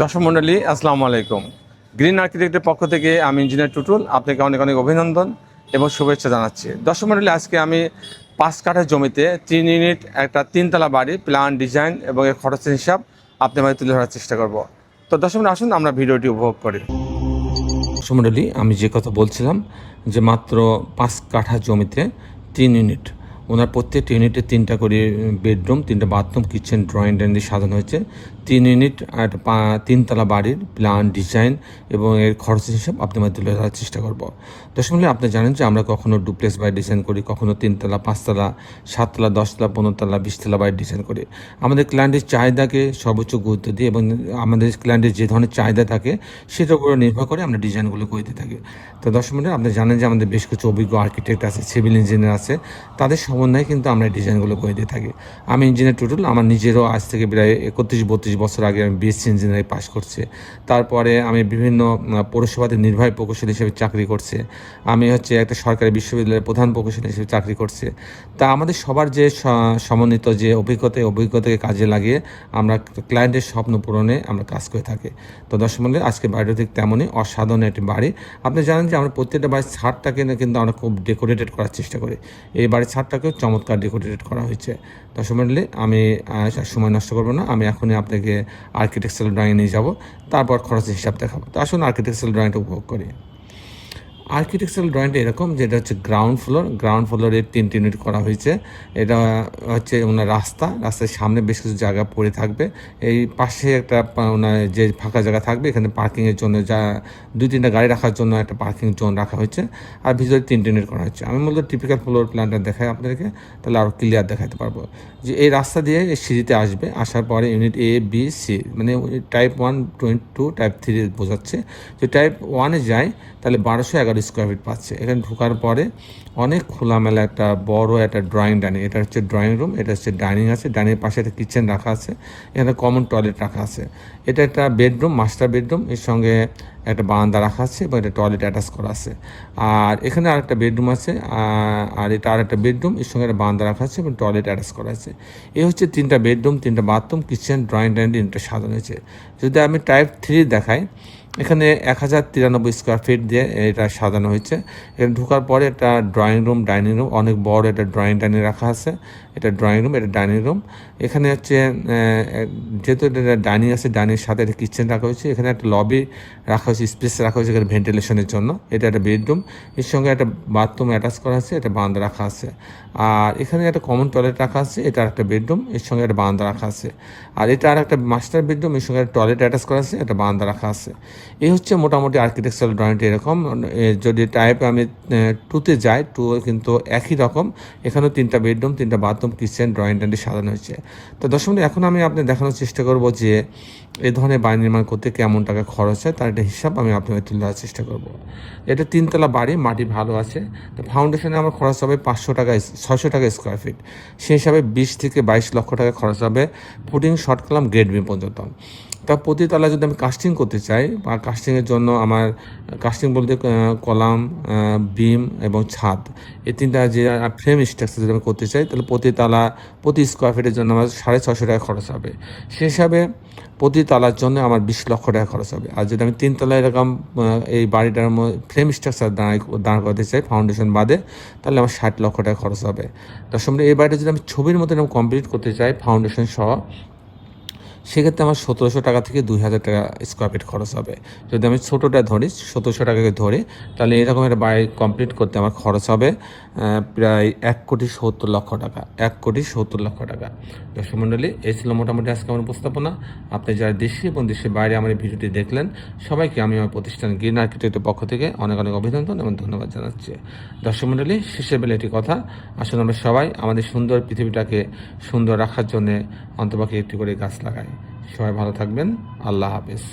দর্শক মণ্ডলী, আসসালামু আলাইকুম। গ্রিন আর্কিটেক্টের পক্ষ থেকে আমি ইঞ্জিনিয়ার টুটুল আপনাকে অনেক অনেক অভিনন্দন এবং শুভেচ্ছা জানাচ্ছি। দর্শক মণ্ডলী, আজকে আমি 5 কাঠা জমিতে 3 ইউনিট একটা 3তলা বাড়ি প্ল্যান, ডিজাইন এবং এর খরচের হিসাব আপনার মাঝে তুলে ধরার চেষ্টা করব। তো দর্শক মণ্ডলী, আসুন আমরা ভিডিওটি উপভোগ করি। দর্শক মণ্ডলী, আমি যে কথা বলছিলাম যে মাত্র 5 কাঠা জমিতে 3 ইউনিট, ওনার প্রত্যেকটা ইউনিটে 3টা করে বেডরুম, 3টা বাথরুম, কিচেন, ড্রয়িং ডাইনিং দিয়ে সাজানো হয়েছে। 3 ইউনিট আর 3তলা বাড়ির প্ল্যান, ডিজাইন এবং এর খরচের হিসাব আপনার মধ্যে তুলে ধরার চেষ্টা করব। দর্শক মণ্ডলী, আপনি জানেন যে আমরা কখনো ডুপ্লেক্স বাড়ি ডিজাইন করি, কখনো 3তলা, 5তলা, 7তলা, 10তলা, 15তলা, 20তলা বাড়ি ডিজাইন করি। আমাদের ক্লায়েন্টের চাহিদাকে সর্বোচ্চ গুরুত্ব দিই এবং আমাদের ক্লায়েন্টের যে ধরনের চাহিদা থাকে সেটার উপর নির্ভর করে আমরা ডিজাইনগুলো করে দিয়ে থাকি। তো দর্শক মণ্ডলী, আপনি জানেন যে আমাদের বেশ কিছু অভিজ্ঞ আর্কিটেক্ট আছে, সিভিল ইঞ্জিনিয়ার আছে, তাদের সমন্বয়ে কিন্তু আমরা ডিজাইনগুলো করে দিয়ে থাকি। আমি ইঞ্জিনিয়ার টুটুল, আমার নিজেরও আজ থেকে প্রায় 31-32 বছর আগে আমি বিএসসি ইঞ্জিনিয়ারিং পাস করছি। তারপরে আমি বিভিন্ন পৌরসভাতে নির্বাহী প্রকৌশলী হিসেবে চাকরি করছি। আমি একটা সরকারি বিশ্ববিদ্যালয়ের প্রধান প্রকৌশলী হিসেবে চাকরি করছি। তা আমাদের সবার যে সমন্বিত যে অভিজ্ঞতাকে কাজে লাগিয়ে আমরা ক্লায়েন্টের স্বপ্ন পূরণে আমরা কাজ করে থাকি। তো দর্শক মণ্ডলী, আজকে বাড়িটা ঠিক তেমনই অসাধারণ একটি বাড়ি। আপনি জানেন যে আমরা প্রত্যেকটা বাড়ির ছাদটাকে কিন্তু আমরা খুব ডেকোরেটেড করার চেষ্টা করি। এই বাড়ির ছাদটাকেও চমৎকার ডেকোরেটেড করা হয়েছে। দর্শক মণ্ডলী, আমি সময় নষ্ট করবো না, আমি এখনই আপনাকে আর্কিটেকচারাল ড্রয়িং নিয়ে যাব, তারপর খরচের হিসাব দেখাবো। তো আসুন আর্কিটেকচারাল ড্রয়িংটা উপভোগ করি। আর্কিটেকচারাল ড্রয়িংটা এরকম যে এটা হচ্ছে গ্রাউন্ড ফ্লোরের 3টি ইউনিট করা হয়েছে। এটা হচ্ছে ওনার রাস্তার সামনে বেশ কিছু জায়গা পড়ে থাকবে। এই পাশে একটা ওনার যে ফাঁকা জায়গা থাকবে, এখানে পার্কিংয়ের জন্য 2-3টা গাড়ি রাখার জন্য একটা পার্কিং জোন রাখা হয়েছে। আর ভিতরে 3টি ইউনিট করা হয়েছে। আমি মূলত টিপিক্যাল ফ্লোর প্ল্যানটা দেখাই আপনাদেরকে, তাহলে আরও ক্লিয়ার দেখাতে পারবো। যে এই রাস্তা দিয়ে এই সিঁড়িতে আসবে, আসার পরে ইউনিট এ, বি, সি, মানে টাইপ 1, 2, টাইপ 3 বোঝাচ্ছে। যে টাইপ 1-এ যায় তাহলে 1211 স্কোয়ার ফিট পাচ্ছে। এখানে ঢোকার পরে অনেক খোলামেলা একটা বড় একটা ড্রয়িং ডাইনিং, এটা হচ্ছে ড্রয়িং রুম, এটা হচ্ছে ডাইনিং আছে, ডাইনিংয়ের পাশে একটা কিচেন রাখা আছে, এখানে কমন টয়লেট রাখা আছে। এটা একটা বেডরুম, মাস্টার বেডরুম, এর সঙ্গে একটা বারান্দা রাখা আছে এবং একটা টয়লেট অ্যাটাচ করা আছে। আর এখানে আরেকটা বেডরুম আছে, আর এটা আরেকটা বেডরুম, এর সঙ্গে একটা বারান্দা রাখা আছে এবং টয়লেট অ্যাটাচ করা আছে। এই হচ্ছে 3টা বেডরুম, 3টা বাথরুম, কিচেন, ড্রয়িং ডাইনিং, এটা সাজানো হয়েছে। যদি আমি টাইপ 3 দেখাই, এখানে 1093 স্কোয়ার ফিট দিয়ে এটা সাজানো হয়েছে। এখানে ঢোকার পরে একটা ড্রয়িং রুম, ডাইনিং রুম, অনেক বড় একটা ড্রয়িং ডাইনিং রাখা আছে। এটা ড্রয়িং রুম, এটা ডাইনিং রুম। এখানে যেহেতু এটা ডাইনিং আছে, ডাইনিংয়ের সাথে একটা কিচেন রাখা হয়েছে। এখানে একটা লবি রাখা হয়েছে, স্পেস রাখা হয়েছে এখানে ভেন্টিলেশনের জন্য। এটা একটা বেডরুম, এর সঙ্গে একটা বাথরুম অ্যাটাচ করা আছে, এটা বারান্দা রাখা আছে। আর এখানে একটা কমন টয়লেট রাখা আছে, এটা একটা বেডরুম, এর সঙ্গে একটা বারান্দা রাখা আছে। আর এটা আর একটা মাস্টার বেডরুম, এর সঙ্গে একটা টয়লেট অ্যাটাচ করা আছে, একটা বারান্দা রাখা আছে। এই হচ্ছে মোটামুটি আর্কিটেকচারাল ড্রয়িংটা এরকম। যদি টাইপ আমি 2-তে যাই, 2 কিন্তু একই রকম। এখানেও 3টা বেডরুম, 3টা বাথরুম, কিচেন, ড্রয়িং ডাইনিং সাজানো হয়েছে। তো দর্শক, এখন আমি আপনাদের দেখানোর চেষ্টা করব যে এই ধরনের বাড়ি নির্মাণ করতে কেমন টাকা খরচ হয়, তার একটা হিসাব আমি আপনাদের তুলে ধরার চেষ্টা করব। এটা 3তলা বাড়ি, মাটি ভালো আছে। তো ফাউন্ডেশনে আমার খরচ হবে 600 টাকা স্কোয়ার ফিট। সেই হিসাবে 20 থেকে 22 লক্ষ টাকা খরচ হবে footing, short column, grade B পর্যন্ত। তা প্রতিতলা যদি আমি কাস্টিং করতে চাই, বা কাস্টিংয়ের জন্য আমার কাস্টিং বলতে কলাম, বিম এবং ছাদ, এই 3টা যে ফ্রেম স্ট্রাকচার যদি আমি করতে চাই, তাহলে প্রতি স্কোয়ার ফিটের জন্য আমার 650 টাকা খরচ হবে। সে হিসাবে প্রতি তলার জন্য আমার 20 লক্ষ টাকা খরচ হবে। আর যদি আমি 3তলা এরকম এই বাড়িটার ফ্রেম স্ট্রাকচার দাঁড় করতে চাই ফাউন্ডেশন বাদে, তাহলে আমার 60 লক্ষ টাকা খরচ হবে। তার সঙ্গে এই বাড়িটা যদি আমি ছবির মতো কমপ্লিট করতে চাই ফাউন্ডেশন সহ, সেক্ষেত্রে আমার 1700 টাকা থেকে 2000 টাকা স্কোয়ার ফিট খরচ হবে। যদি আমি ছোটোটা ধরি, 1700 টাকাকে ধরি, তাহলে এরকম একটা বাড়ি কমপ্লিট করতে আমার খরচ হবে প্রায় 1,70,00,000 টাকা। 1,70,00,000 টাকা। দর্শক মণ্ডলী, এই ছিল মোটামুটি আজকে আমার উপস্থাপনা। আপনি যারা দেশে এবং দেশের বাইরে আমার এই ভিডিওটি দেখলেন, সবাইকে আমি আমার প্রতিষ্ঠান গ্রিন আর্কিটেক্টের পক্ষ থেকে অনেক অনেক অভিনন্দন এবং ধন্যবাদ জানাচ্ছি। দর্শক মণ্ডলী, শেষের বেলা একটি কথা, আসলে আমরা সবাই আমাদের সুন্দর পৃথিবীটাকে সুন্দর রাখার জন্যে অন্তপক্ষে একটি করে গাছ লাগাই। সবাই ভালো থাকবেন। আল্লাহ হাফেজ।